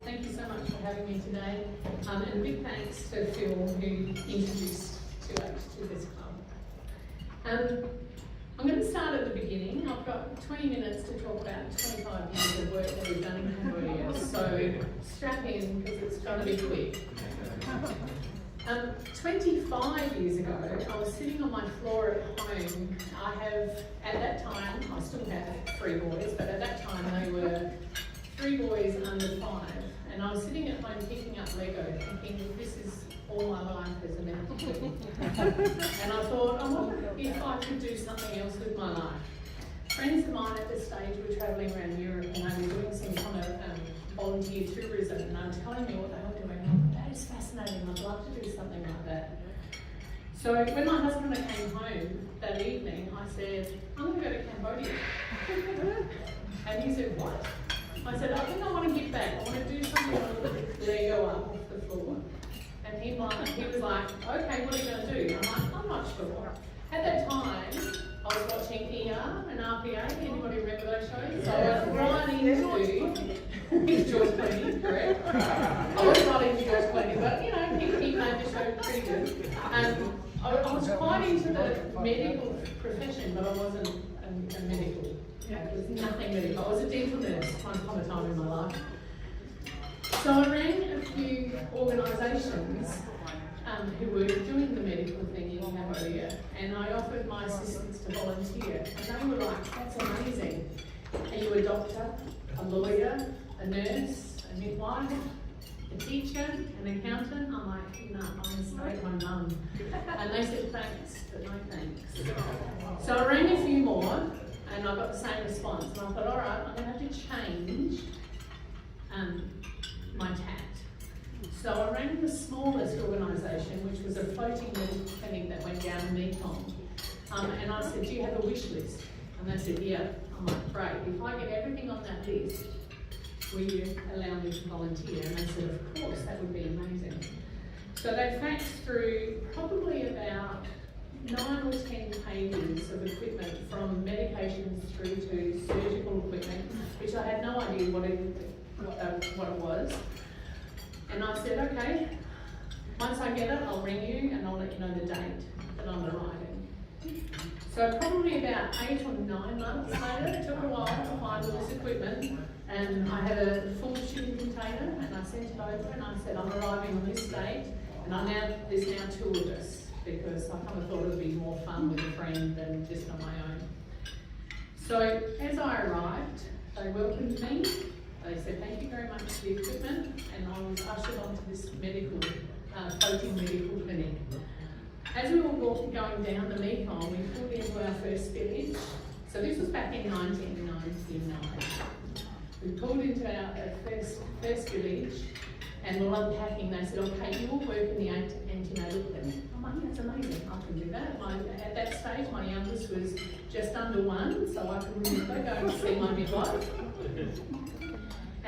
Thank you so much for having me today. And big thanks to Phil who introduced 2H to this club. I'm going to start at the beginning. I've got 20 minutes to talk about 25 years of work that we've done in Cambodia, so strap in because it's going to be quick. 25 years ago, I was sitting on my floor at home. At that time, I still have 3 boys, but at that time they were 3 boys under 5. And I was sitting at home picking up Lego, thinking, this is all my life as a medical. And I thought, I wonder if I could do something else with my life. Friends of mine at this stage were travelling around Europe and they were doing some kind of volunteer tourism, and they were telling me what they were doing. I thought, that is fascinating, I'd love to do something like that. So when my husband and I came home that evening, I said, I'm going to go to Cambodia. And he said, what? I said, I think I want to give back. I want to do something a little bit Lego up off the floor. And he was like, okay, what are you going to do? I'm like, I'm not sure. At that time, I was watching ER and RPA. Anybody remember those shows? So I was right into George Clooney, correct? I was right into George Clooney, but you know, he made the show pretty good. I was quite into the medical profession, but I wasn't a medical. It was nothing medical. I was a dental nurse one upon a time in my life. So I rang a few organisations who were doing the medical thing in Cambodia, and I offered my assistance to volunteer. And they were like, that's amazing. Are you a doctor, a lawyer, a nurse, a midwife, a teacher, an accountant? I'm like, no, I'm straight my mum. And they said, thanks, but no thanks. So I rang a few more, and I got the same response. And I thought, all right, I'm going to have to change my tact. So I rang the smallest organisation, which was a floating medical clinic that went down the Mekong. And I said, do you have a wish list? And they said, yeah. I'm like, great. If I get everything on that list, will you allow me to volunteer? And they said, of course, that would be amazing. So they faxed through probably about 9 or 10 pages of equipment, from medications through to surgical equipment, which I had no idea what it was. And I said, okay, once I get it, I'll ring you and I'll let you know the date that I'm arriving. So probably about 8 or 9 months later, it took a while to find all this equipment, and I had a full shipping container, and I sent it over and I said, I'm arriving on this date, and there's now 2 of us, because I kind of thought it would be more fun with a friend than just on my own. So as I arrived, they welcomed me. They said, thank you very much for the equipment, and I was ushered onto this floating medical clinic. As we were going down the Mekong, we pulled into our first village. So this was back in 1999. We pulled into our first village, and we're unpacking. They said, okay, you will work in the antenatal clinic. I'm like, that's amazing, I can do that. At that stage, my youngest was just under 1, so I can remember going to see my midwife.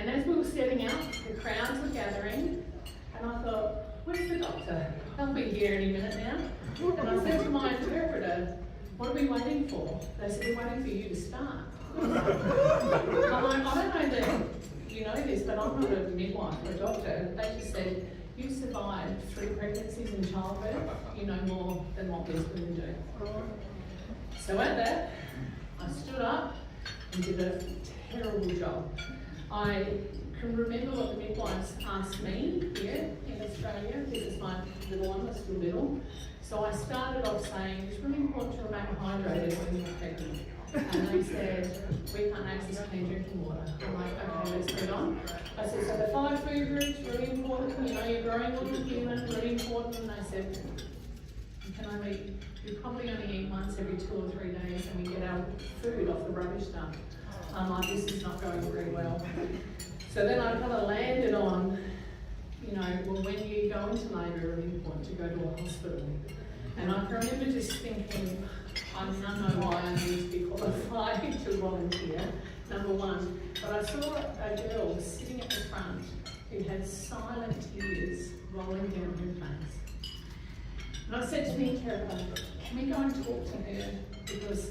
And as we were setting out, the crowds were gathering, and I thought, where's the doctor? They'll be here any minute now. And I said to my interpreter, what are we waiting for? They said, we're waiting for you to start. I'm like, I don't know that you know this, but I'm not a midwife or a doctor. They just said, you survived 3 pregnancies and childbirth, you know more than what these women do. So at that, I stood up and did a terrible job. I can remember what the midwives asked me here in Australia. This is my little one, that's still little. So I started off saying, it's really important to remain hydrated when you're pregnant. And they said, we can't access clean drinking water. I'm like, okay, let's move on. I said, so the 5 food groups, really important. You know, you're growing little human, really important. And they said, you probably only eat once every 2 or 3 days, and we get our food off the rubbish dump. I'm like, this is not going very well. So then I kind of landed on, you know, well, when you go into labour, it's really important to go to a hospital. And I can remember just thinking, I don't know why I need to be qualified to volunteer, number one. But I saw a girl sitting at the front who had silent tears rolling down her face. And I said to the interpreter, can we go and talk to her? Because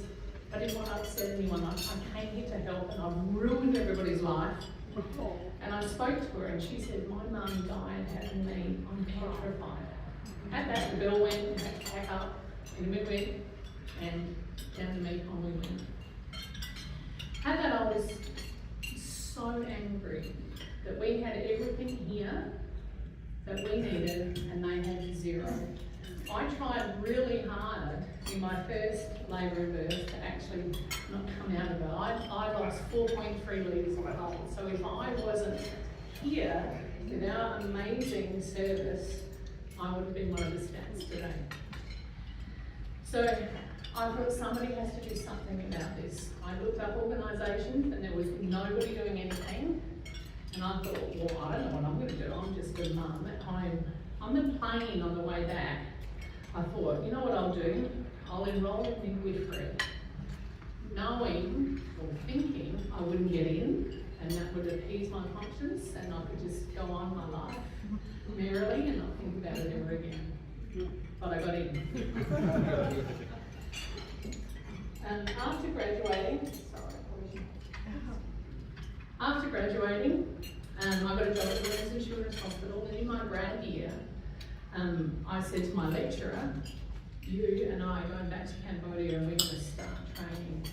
I didn't want to upset anyone. I came here to help, and I've ruined everybody's life. And I spoke to her and she said, my mum died having me, I'm petrified. At that, the bell went, and had to pack up, and we went, and down to Mekong we went. At that, I was so angry that we had everything here that we needed and they had zero. I tried really hard in my first labour and birth to actually not come out of it. I lost 4.3 litres of blood. So if I wasn't here with our amazing service, I would have been one of the stats today. So I thought somebody has to do something about this. I looked up organisations and there was nobody doing anything. And I thought, well, I don't know what I'm going to do. I'm just a mum at home. On the plane on the way back, I thought, you know what I'll do? I'll enrol in midwifery, knowing or thinking I wouldn't get in, and that would appease my conscience, and I could just go on my life merrily and not think about it ever again. But I got in. After graduating, I got a job at the Women's and Children's Hospital, and in my grad year, I said to my lecturer, you and I are going back to Cambodia and we're going to start training.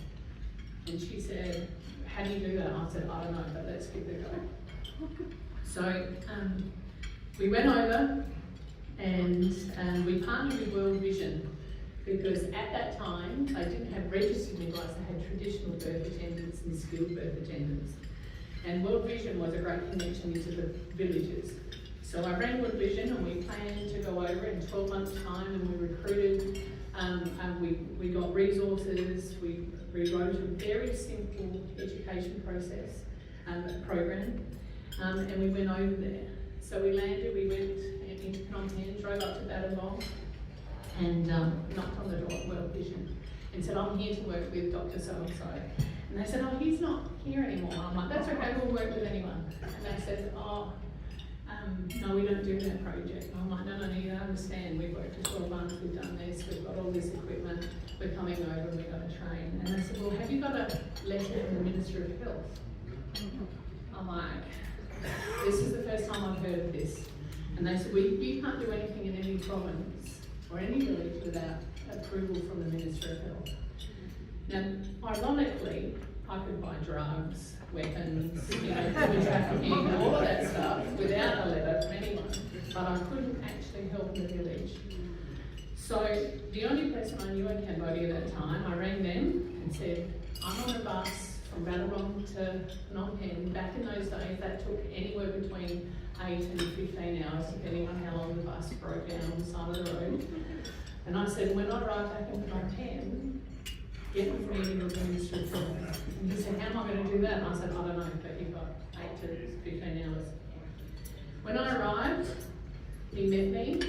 And she said, how do you do that? I said, I don't know, but let's give it a go. So we went over and we partnered with World Vision, because at that time they didn't have registered midwives, they had traditional birth attendants and skilled birth attendants. And World Vision was a great connection into the villages. So I ran World Vision and we planned to go over in 12 months' time, and we recruited, we got resources, we rewrote a very simple education process, program, and we went over there. So we landed, we went into Phnom Penh, drove up to Battambang, and knocked on the door at World Vision and said, I'm here to work with Dr. So-and-so. And they said, oh, he's not here anymore. I'm like, that's okay, we'll work with anyone. And they said, oh, no, we don't do that project. And I'm like, no, you don't understand. We've worked for 12 months, we've done this, we've got all this equipment, we're coming over and we've got to train. And they said, well, have you got a letter from the Minister of Health? I'm like, this is the first time I've heard of this. And they said, well, you can't do anything in any province or any village without approval from the Minister of Health. Now, ironically, I could buy drugs, weapons, human trafficking, all of that stuff without a letter from anyone, but I couldn't actually help the village. So the only person I knew in Cambodia at that time, I rang them and said, I'm on a bus from Battambang to Phnom Penh. Back in those days, that took anywhere between 8 and 15 hours, depending on how long the bus broke down on the side of the road. And I said, when I arrive back in Phnom Penh, get me for meeting with the Minister of Health. And he said, how am I going to do that? And I said, I don't know, but you've got 8 to 15 hours. When I arrived, he met me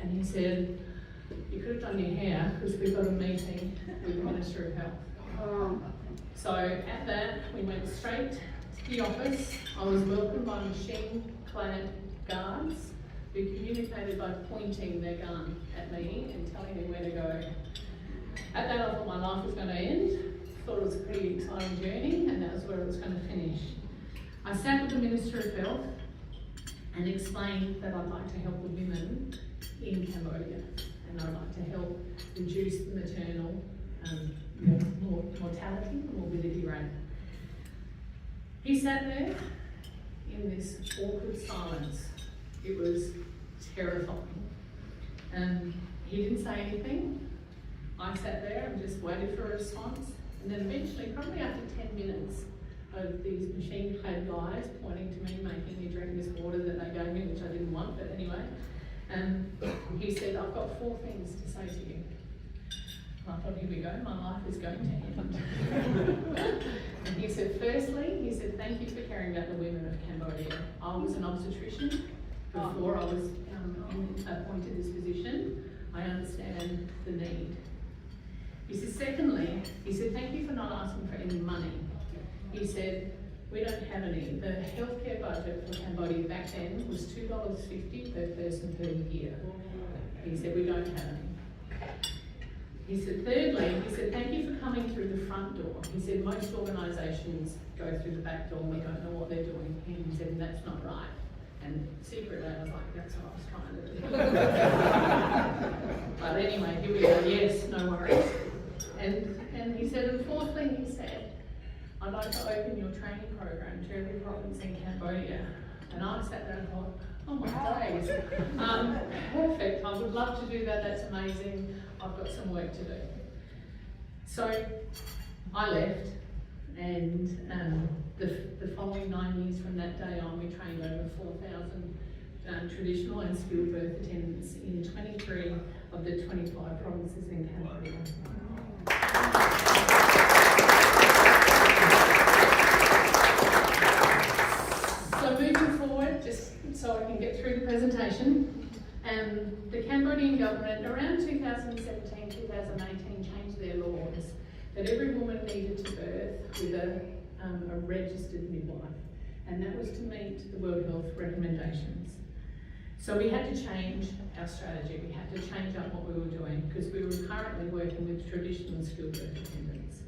and he said, you could have done your hair because we've got a meeting with the Minister of Health. So at that, we went straight to the office. I was welcomed by machine-clad guards who communicated by pointing their gun at me and telling me where to go. At that, I thought my life was going to end. Thought it was a pretty exciting journey, and that was where it was going to finish. I sat with the Minister of Health and explained that I'd like to help the women in Cambodia, and I'd like to help reduce the maternal mortality and morbidity rate. He sat there in this awkward silence. It was terrifying. He didn't say anything. I sat there and just waited for a response, and then eventually, probably after 10 minutes of these machine-clad guys pointing to me, making me drink this water that they gave me, which I didn't want, but anyway, he said, I've got 4 things to say to you. And I thought, here we go, my life is going to end. And he said, firstly, he said, thank you for caring about the women of Cambodia. I was an obstetrician before I was appointed this position. I understand the need. He said, secondly, he said, thank you for not asking for any money. He said, we don't have any. The healthcare budget for Cambodia back then was $2.50 per person per year. He said, we don't have any. He said, thirdly, he said, thank you for coming through the front door. He said, most organisations go through the back door and we don't know what they're doing. And he said, that's not right. And secretly I was like, that's what I was trying to do. But anyway, here we go, yes, no worries. And he said, and fourthly, he said, I'd like to open your training program to every province in Cambodia. And I sat there and thought, oh my days, perfect, I would love to do that, that's amazing, I've got some work to do. So I left, and the following 9 years from that day on, we trained over 4,000 traditional and skilled birth attendants in 23 of the 25 provinces in Cambodia. So moving forward, just so I can get through the presentation, the Cambodian government around 2017, 2018 changed their laws that every woman needed to birth with a registered midwife, and that was to meet the World Health recommendations. So we had to change our strategy, we had to change up what we were doing because we were currently working with traditional and skilled birth attendants.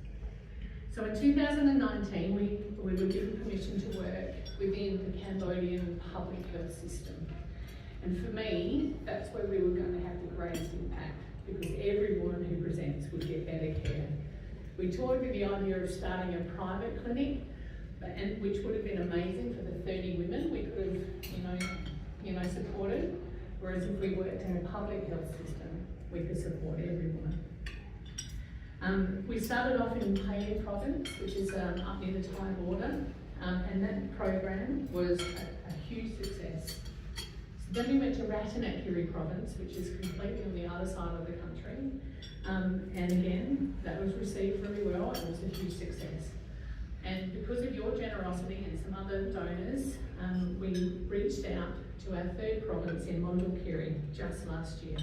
So in 2019 we were given permission to work within the Cambodian public health system. And for me, that's where we were going to have the greatest impact because every woman who presents would get better care. We toyed with the idea of starting a private clinic, which would have been amazing for the 30 women we could have, supported. Whereas if we worked in a public health system, we could support every woman. We started off in Paia province, which is up near the Thai border, and that program was a huge success. So then we went to Ratanakiri province, which is completely on the other side of the country, and again, that was received very well and was a huge success. And because of your generosity and some other donors, we reached out to our third province in Mondulkiri just last year.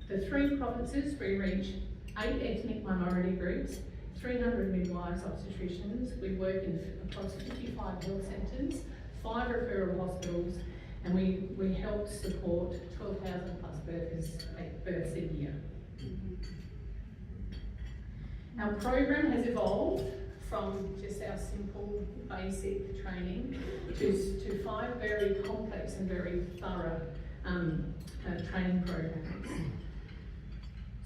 The 3 provinces, we reached 8 ethnic minority groups, 300 midwives, obstetricians. We work in across 55 health centres, 5 referral hospitals, and we helped support 12,000 plus births a year. Our program has evolved from just our simple basic training to 5 very complex and very thorough training programs.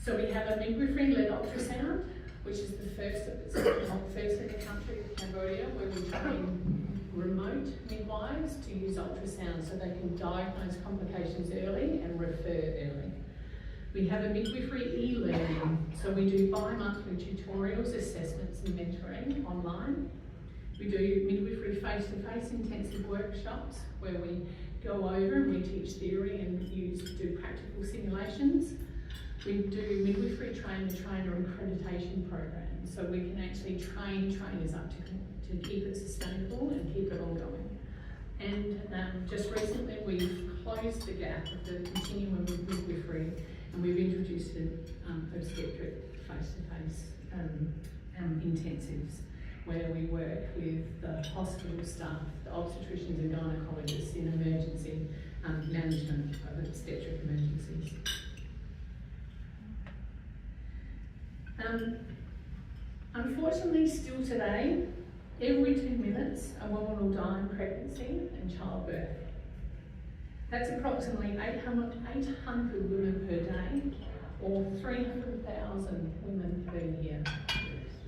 So we have a midwifery-led ultrasound, which is the first in the country of Cambodia, where we train remote midwives to use ultrasound so they can diagnose complications early and refer early. We have a midwifery e-learning, so we do bi-monthly tutorials, assessments and mentoring online. We do midwifery face-to-face intensive workshops where we go over and we teach theory and do practical simulations. We do midwifery trainer accreditation programs, so we can actually train trainers up to keep it sustainable and keep it ongoing. And just recently we've closed the gap of the continuum of midwifery, and we've introduced obstetric face-to-face intensives where we work with the hospital staff, the obstetricians and gynecologists in emergency management of obstetric emergencies. Unfortunately, still today, every 2 minutes a woman will die in pregnancy and childbirth. That's approximately 800 women per day, or 300,000 women per year.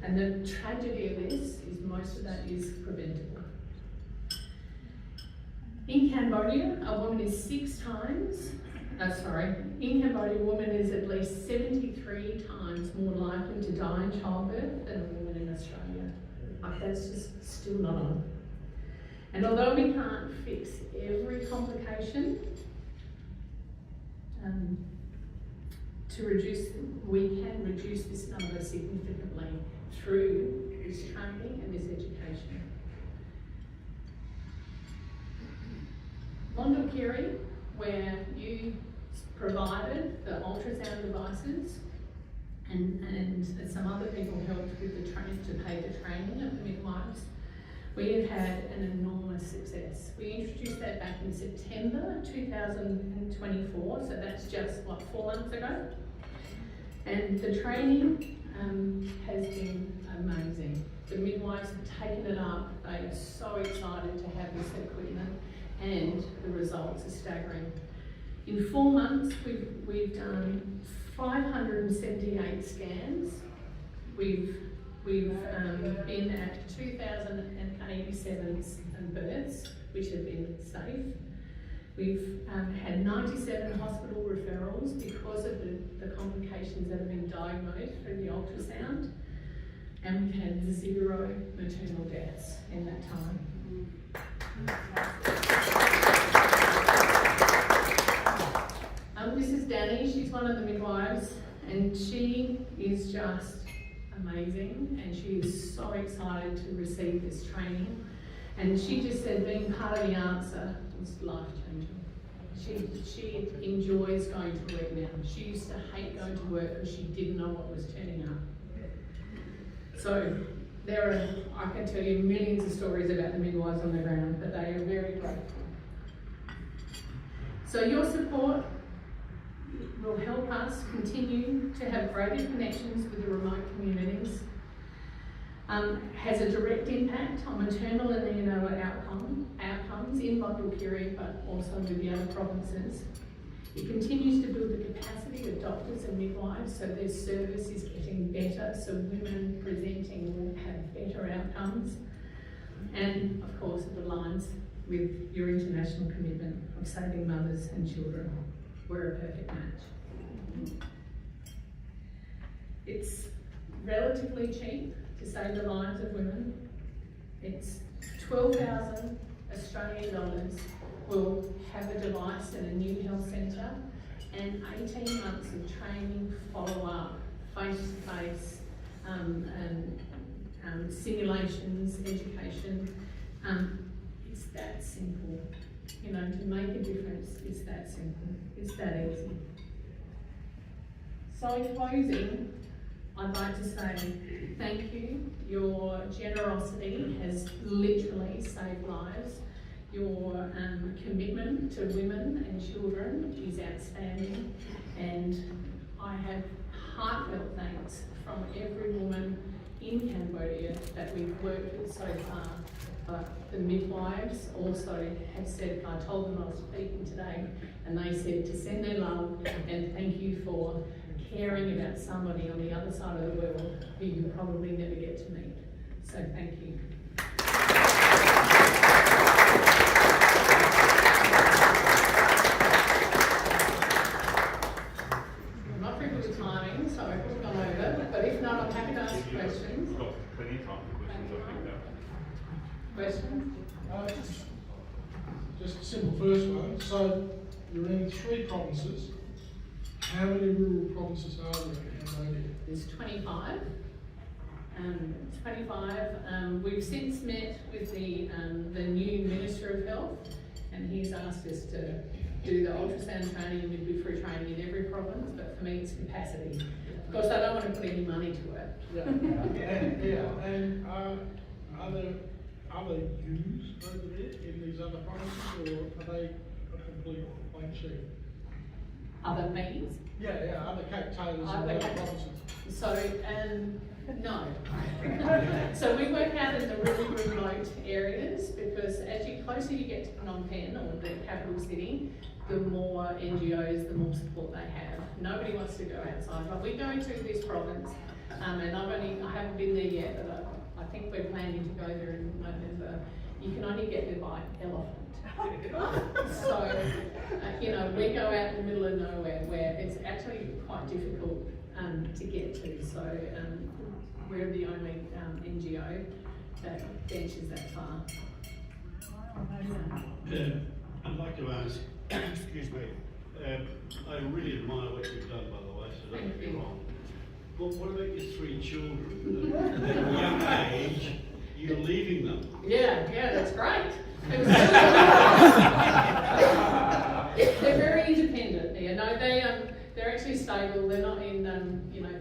And the tragedy of this is most of that is preventable. In Cambodia, a woman is in Cambodia, a woman is at least 73 times more likely to die in childbirth than a woman in Australia. Like, that's just still not on. And although we can't fix every complication, we can reduce this number significantly through this training and this education. Mondulkiri, where you provided the ultrasound devices and some other people helped with to pay the training of the midwives, we have had an enormous success. We introduced that back in September 2024, so that's just, 4 months ago. And the training has been amazing. The midwives have taken it up. They are so excited to have this equipment, and the results are staggering. In 4 months, we've done 578 scans. We've been at 2,087 births, which have been safe. We've had 97 hospital referrals because of the complications that have been diagnosed through the ultrasound, and we've had 0 maternal deaths in that time. This is Danny. She's one of the midwives, and she is just amazing, and she is so excited to receive this training. And she just said being part of the answer was life-changing. She enjoys going to work now. She used to hate going to work because she didn't know what was turning up. So there are, I can tell you millions of stories about the midwives on the ground, but they are very grateful. So your support will help us continue to have greater connections with the remote communities. Has a direct impact on maternal and neonatal outcomes in Mondulkiri, but also with the other provinces. It continues to build the capacity of doctors and midwives so their service is getting better, so women presenting will have better outcomes. And of course it aligns with your international commitment of saving mothers and children. We're a perfect match. It's relatively cheap to save the lives of women. It's 12,000 Australian dollars. We'll have a device in a new health centre, and 18 months of training, follow-up, face-to-face, simulations, education. It's that simple. You know, to make a difference, it's that simple. It's that easy. So in closing, I'd like to say thank you. Your generosity has literally saved lives. Your commitment to women and children is outstanding, and I have heartfelt thanks from every woman in Cambodia that we've worked with so far. But the midwives also have said, I told them I was speaking today, and they said to send their love and thank you for caring about somebody on the other side of the world who you probably never get to meet. So thank you. I'm not very good at timing, so I've gone over, but if not, I'm happy to answer questions. We've got plenty of time for questions, I think. Questions? Just a simple first one. So you're in 3 provinces. How many rural provinces are there in Cambodia? There's 25. 25. We've since met with the new Minister of Health, and he's asked us to do the ultrasound training and midwifery training in every province, but for me it's capacity. Of course, I don't want to put any money to it. And are there other Jews over there in these other provinces, or are they a complete blank sheet? Other means? Other Cape Taylors in other provinces. So, no. So we work out in the really remote areas, because as you closer you get to Phnom Penh, or the capital city, the more NGOs, the more support they have. Nobody wants to go outside, but we go to this province, and I haven't been there yet, but I think we're planning to go there in November. You can only get there by elephant. So, we go out in the middle of nowhere where it's actually quite difficult to get to. So we're the only NGO that ventures that far. I'd like to ask, excuse me, I really admire what you've done, by the way, so don't get me wrong. But what about your 3 children? At a young age, you're leaving them. Yeah, that's great. They're very independent. They're actually stable. They're not in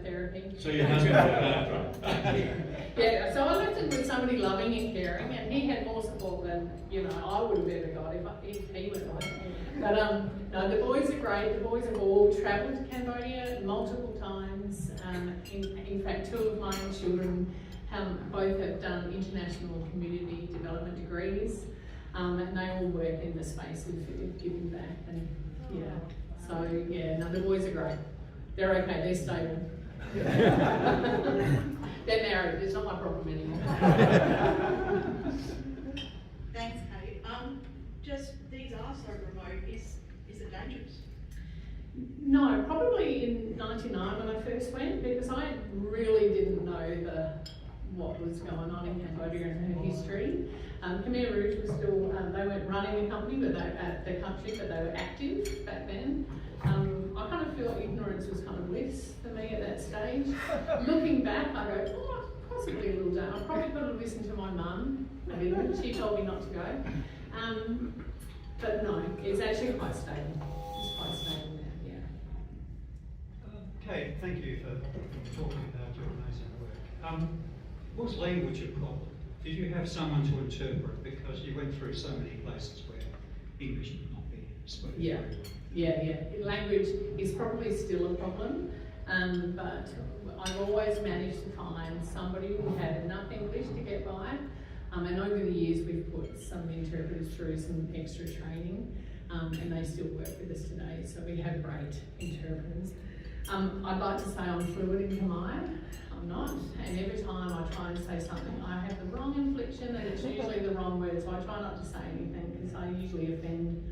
therapy. So your husband looked after them. Yeah. So I left it with somebody loving and caring, and he had more support than, I would have ever got if he went on. But no, the boys are great. The boys have all travelled to Cambodia multiple times. In fact, two of my children both have done international community development degrees, and they all work in the space of giving back. And the boys are great. They're okay. They're stable. They're married. It's not my problem anymore. Thanks, Kate. Just these are so remote. Is it dangerous? No, probably in '99 when I first went, because I really didn't know what was going on in Cambodia and her history. Khmer Rouge was still, they weren't running the company, but the country, but they were active back then. I kind of feel like ignorance was kind of bliss for me at that stage. Looking back, I go, possibly a little down. I probably could have listened to my mum a little. She told me not to go. But no, it's actually quite stable. It's quite stable now, yeah. Kate, thank you for talking about your amazing work. Was language a problem? Did you have someone to interpret? Because you went through so many places where English would not be spoken. Yeah. Language is probably still a problem, but I've always managed to find somebody who had enough English to get by. And over the years, we've put some interpreters through some extra training, and they still work with us today. So we have great interpreters. I'd like to say I'm fluent in Khmer. I'm not, and every time I try and say something, I have the wrong inflection, and it's usually the wrong word. So I try not to say anything because I usually offend.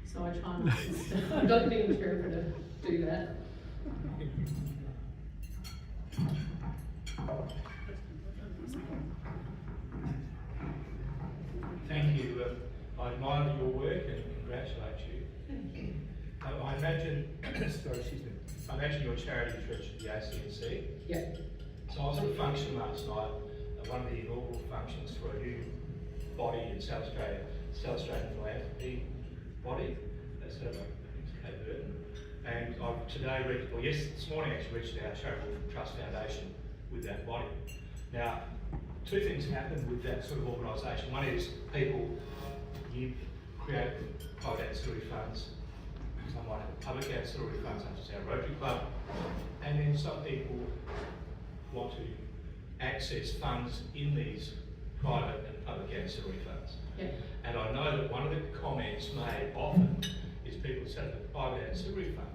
So I try not to. I've got the interpreter do that. Thank you. I admire your work and congratulate you. Thank you. I imagine, I imagine your charity church at the ACNC. Yeah. So I was at a function last night, one of the inaugural functions for a new body in South Australian philanthropy body. That's I think it's Cape Burton. And I've this morning actually reached our Charitable Trust Foundation with that body. Now, two things happen with that sort of organisation. One is people create private ancillary funds. Some might have public ancillary funds, such as our Rotary Club. And then some people want to access funds in these private and public ancillary funds. Yeah. And I know that one of the comments made often is people say the private ancillary fund,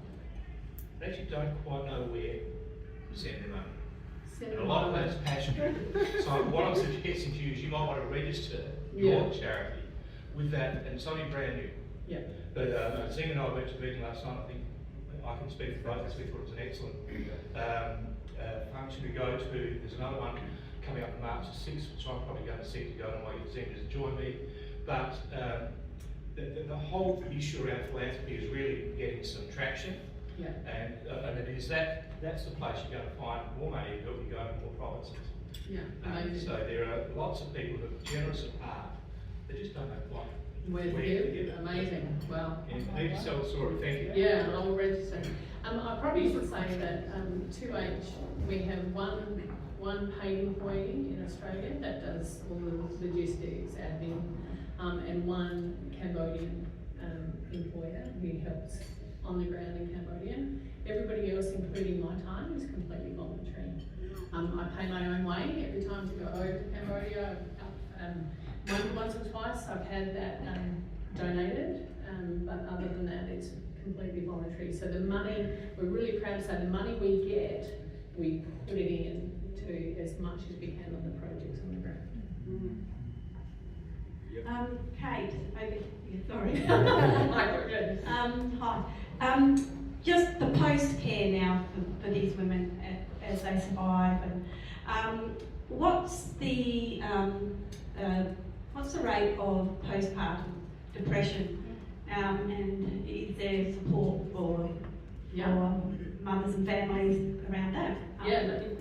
they actually don't quite know where to send their money. And a lot of that's passion driven. So what I'm suggesting to you is you might want to register your charity with that, and something brand new. Yeah. But Zing and I went to a meeting last night. I think I can speak for both of us. We thought it was an excellent function to go to. There's another one coming up March the 6th, which I'm probably going to see to go, and I want Zing to join me. But the whole issue around philanthropy is really getting some traction. Yeah. And it is that's the place you're going to find more money to help you go to more provinces. Yeah. So there are lots of people that are generous at heart. They just don't know quite Where to give. Amazing. Wow. And maybe tell the story. Thank you. Yeah, I will register. I probably should say that 2H, we have one paid employee in Australia that does all the logistics, admin, and one Cambodian employer who helps on the ground in Cambodia. Everybody else, including my time, is completely voluntary. I pay my own way every time to go over to Cambodia. Once or twice I've had that donated, but other than that it's completely voluntary. So the money, we're really proud to say the money we get, we put it in to as much as we can on the projects on the ground. Kate, over here, sorry. Hi. Just the post-care now for these women as they survive, and what's the rate of postpartum depression, and is there support for mothers and families around that?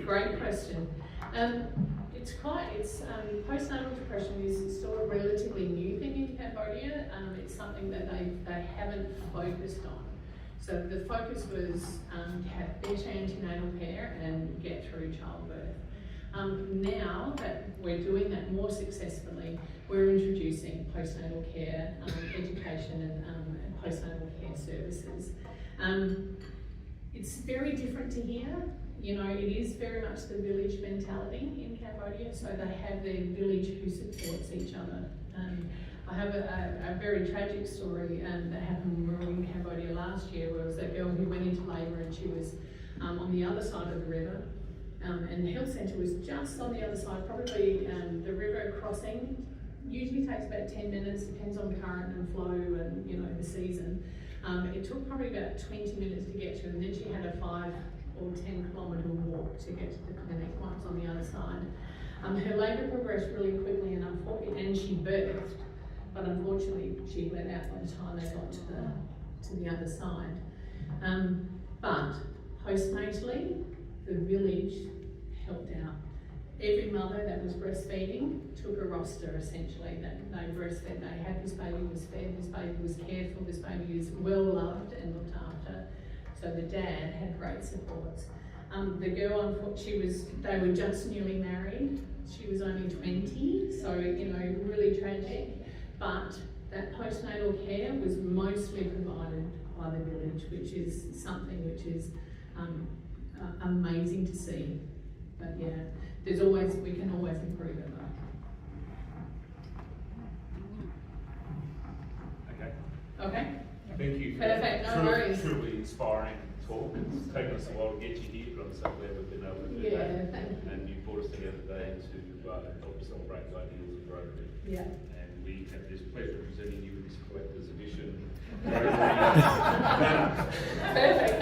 Great question. Postnatal depression is still a relatively new thing in Cambodia. It's something that they haven't focused on. So the focus was to have better antenatal care and get through childbirth. Now that we're doing that more successfully, introducing postnatal care, education and postnatal care services. It's very different to here. You know, it is very much the village mentality in Cambodia, so they have their village who supports each other. I have a very tragic story that happened when we were in Cambodia last year, where there was a girl who went into labour and she was on the other side of the river, and the health centre was just on the other side, probably the river crossing. Usually takes about 10 minutes, depends on current and flow and, you know, the season. It took probably about 20 minutes to get to, and then she had a 5 or 10 kilometre walk to get to the clinic once on the other side. Her labour progressed really quickly and she birthed, but unfortunately she let out by the time they got to the other side. But postnatally, the village helped out. Every mother that was breastfeeding took a roster essentially that they breastfed. They had this baby was fed, this baby was cared for, this baby was well loved and looked after. So the dad had great supports. The girl, they were just newly married. She was only 20, so, you know, really tragic. But that postnatal care was mostly provided by the village, which is something which is amazing to see. But yeah, we can always improve it though. Okay. Okay? Thank you for Perfect, no that worries. truly inspiring talk. It's taken us a while to get you here, but I'm so glad we've been able to do Yeah, that. thank you. And you brought us together today to help celebrate the ideals of Rotary. Yeah. And we have this pleasure of presenting you with this collector's edition. Perfect.